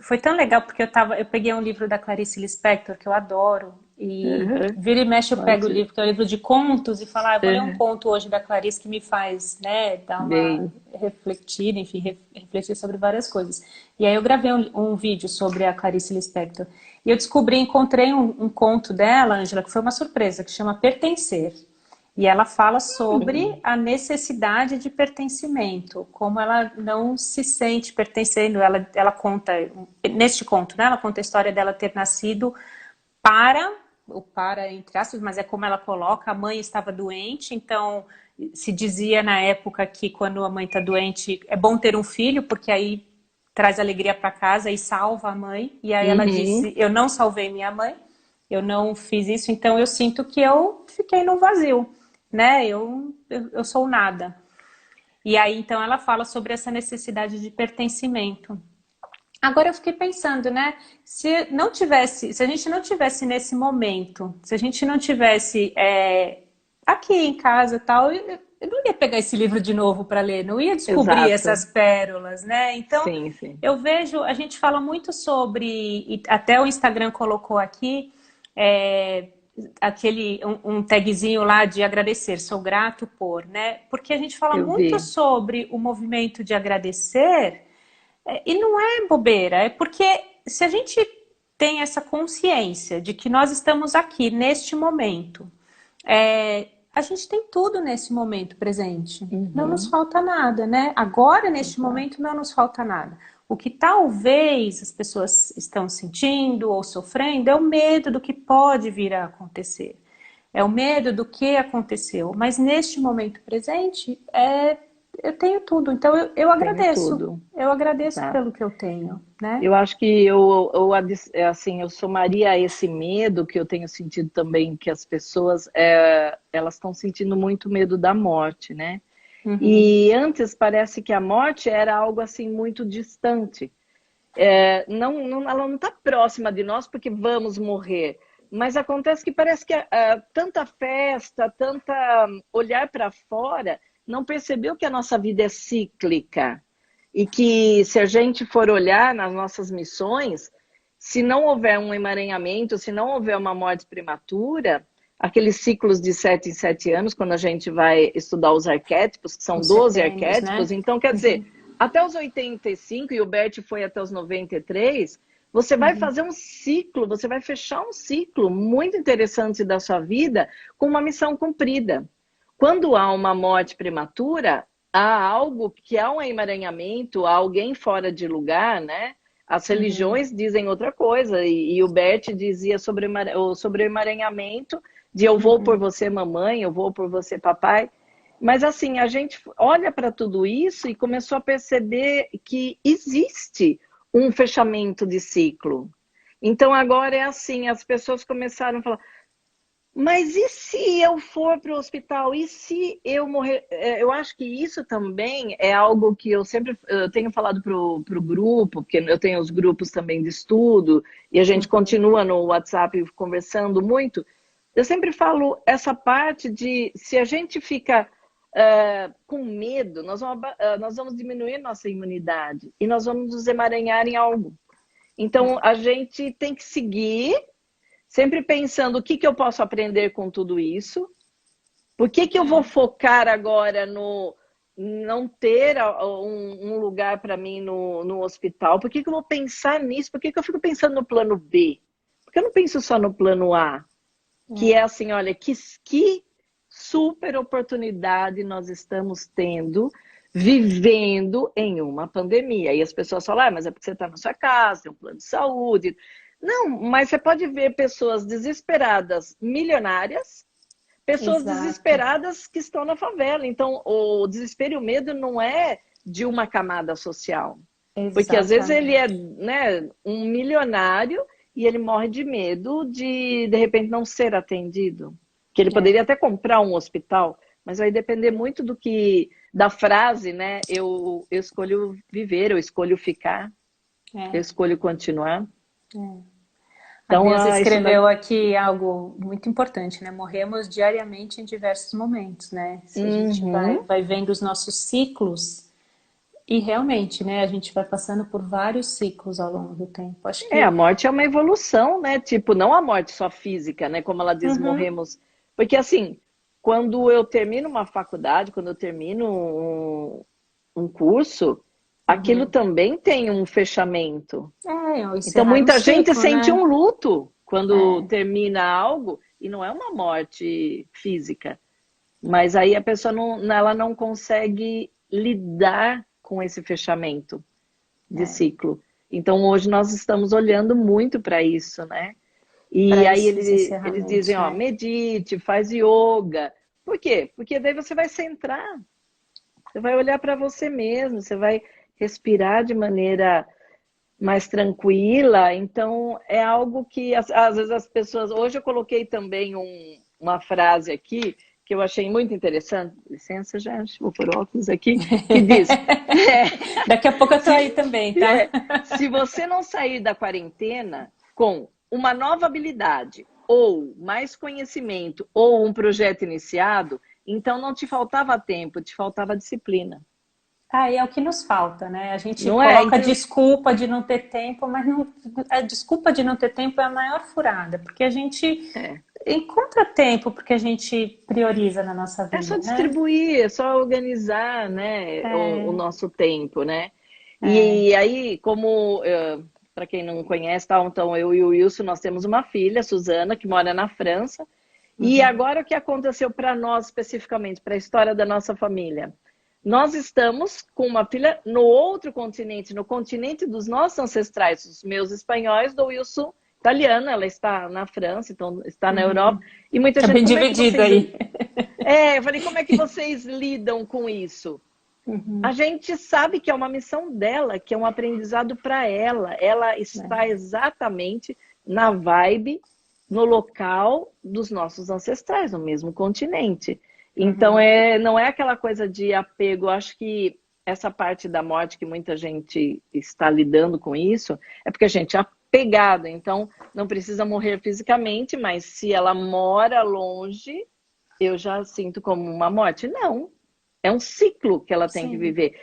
foi tão legal porque eu peguei um livro da Clarice Lispector que eu adoro e Aham, vira e mexe eu pego o ótimo. livro, que é um livro de contos e falo, eu vou ler um Aham, conto hoje da Clarice que me faz, né, dar uma bem, refletida, enfim, refletir sobre várias coisas. E aí eu gravei um vídeo sobre a Clarice Lispector e eu encontrei um conto dela, Ângela, que foi uma surpresa, que chama Pertencer. E ela fala sobre hum, a necessidade de pertencimento, como ela não se sente pertencendo. Ela conta, neste conto, né, ela conta a história dela ter nascido para, o para entre aspas, mas é como ela coloca, a mãe estava doente, então se dizia na época que quando a mãe está doente é bom ter um filho, porque aí traz alegria para casa e salva a mãe. E aí ela uhum, disse, eu não salvei minha mãe, eu não fiz isso, então eu sinto que eu fiquei no vazio, né? Eu sou nada. E aí então ela fala sobre essa necessidade de pertencimento. Agora eu fiquei pensando, né? Se a gente não tivesse nesse momento, se a gente não tivesse aqui em casa e tal, eu não ia pegar esse livro de novo para ler, não ia descobrir exato. essas pérolas, né? Então Sim, sim. eu vejo, a gente fala muito sobre, e até o Instagram colocou aqui, é, um tagzinho lá de agradecer, sou grato por, né? Porque a gente fala Eu muito vi. sobre o movimento de agradecer. E não é bobeira, é porque se a gente tem essa consciência de que nós estamos aqui neste momento, a gente tem tudo nesse momento presente. Não nos Uhum, falta nada, né? Agora, neste exato. momento, não nos falta nada. O que talvez as pessoas estão sentindo ou sofrendo é o medo do que pode vir a acontecer. É o medo do que aconteceu. Mas neste momento presente, eu tenho tudo. Então eu Tenho agradeço. tudo. Eu agradeço Exato. pelo que eu tenho, né? Eu acho que assim, eu somaria a esse medo que eu tenho sentido também, que as pessoas elas estão sentindo muito medo da morte, né? Uhum. E antes parece que a morte era algo assim muito distante. Ela não está próxima de nós porque vamos morrer, mas acontece que parece que tanta festa, tanta olhar para fora, não percebeu que a nossa vida é cíclica e que se a gente for olhar nas nossas missões, se não houver um emaranhamento, se não houver uma morte prematura, aqueles ciclos de 7 em 7 anos, quando a gente vai estudar os arquétipos, que são Os 12 setênios, arquétipos, né? então quer dizer, Uhum. até os 85, e o Bert foi até os 93, você vai Uhum. fazer um ciclo, você vai fechar um ciclo muito interessante da sua vida com uma missão cumprida. Quando há uma morte prematura, há algo que há um emaranhamento, há alguém fora de lugar, né? As Uhum. religiões dizem outra coisa, e o Bert dizia sobre o emaranhamento, de eu vou por Uhum. você, mamãe, eu vou por você, papai. Mas assim, a gente olha para tudo isso e começou a perceber que existe um fechamento de ciclo. Então agora é assim, as pessoas começaram a falar, mas e se eu for para o hospital? E se eu morrer? Eu acho que isso também é algo que eu sempre tenho falado para o grupo, porque eu tenho os grupos também de estudo, e a gente Uhum. continua no WhatsApp conversando muito. Eu sempre falo essa parte de se a gente fica com medo, nós vamos diminuir nossa imunidade e nós vamos nos emaranhar em algo. Então a gente tem que seguir sempre pensando o que eu posso aprender com tudo isso, por que eu vou É. focar agora no não ter um lugar para mim no hospital, por que eu vou pensar nisso, por que eu fico pensando no plano B? Porque eu não penso só no plano A, que é É. assim, olha, que super oportunidade nós estamos tendo vivendo em uma pandemia. E as pessoas falam, mas é porque você está na sua casa, tem um plano de saúde. Não, mas você pode ver pessoas desesperadas, milionárias, pessoas Exato. desesperadas que estão na favela. Então, o desespero e o medo não é de uma camada social. Porque às vezes ele é, Exatamente. né, um milionário e ele morre de medo de repente, não ser atendido. Que ele poderia É. até comprar um hospital, mas vai depender muito da frase, né? Eu escolho viver, eu escolho ficar, eu É. escolho continuar. É. A Então, Neuza isso vai. escreveu aqui algo muito importante, né? Morremos diariamente em diversos momentos, né? Se a gente Uhum, vai vendo os nossos ciclos, E realmente, né, a gente vai passando por vários ciclos ao longo do tempo. Acho A que. morte é uma evolução, né? Tipo, não a morte só física, né? Como ela diz, Uhum, morremos. Porque assim, quando eu termino uma faculdade, quando eu termino um curso, aquilo uhum. também tem um fechamento. É, o Então, encerrar um muita gente ciclo, sente né? um luto quando É, termina algo, e não é uma morte física. Mas aí a pessoa ela não consegue lidar com esse fechamento de é. ciclo. Então hoje nós estamos olhando muito para isso, né? E Para aí esses eles dizem, encerramentos, ó, né? medite, faz yoga. Por quê? Porque daí você vai centrar, você vai olhar para você mesmo, você vai respirar de maneira mais tranquila. Então é algo que às vezes as pessoas. Hoje eu coloquei também uma frase aqui que eu achei muito interessante. Licença, gente, vou por óculos aqui, que diz. Daqui a pouco eu tô Se, aí também, tá? se você não sair da quarentena com uma nova habilidade, ou mais conhecimento, ou um projeto iniciado, então não te faltava tempo, te faltava disciplina. Aí é o que nos falta, né? A gente Não é? coloca Então, desculpa de não ter tempo, mas não, a desculpa de não ter tempo é a maior furada, porque a gente é. encontra tempo porque a gente prioriza na nossa É só vida, né? distribuir, é só organizar, né, o É, nosso tempo, né? é. E aí, como para quem não conhece, tá, então eu e o Wilson, nós temos uma filha, Suzana, que mora na França. E Uhum. agora o que aconteceu para nós especificamente, para a história da nossa família? Nós estamos com uma filha no outro continente, no continente dos nossos ancestrais, os meus espanhóis, do Wilson italiano, ela está na França, então está na Europa. Uhum. E muita Tá gente, bem como é que dividido vocês aí. eu falei, como é que vocês lidam com isso? A Uhum. gente sabe que é uma missão dela, que é um aprendizado para ela. Ela está É. exatamente na vibe, no local dos nossos ancestrais, no mesmo continente. Então, Uhum. não é aquela coisa de apego. Eu acho que essa parte da morte que muita gente está lidando com isso, é porque a gente é apegado. Então, não precisa morrer fisicamente, mas se ela mora longe, eu já sinto como uma morte. Não, é um ciclo que ela tem que Sim. viver.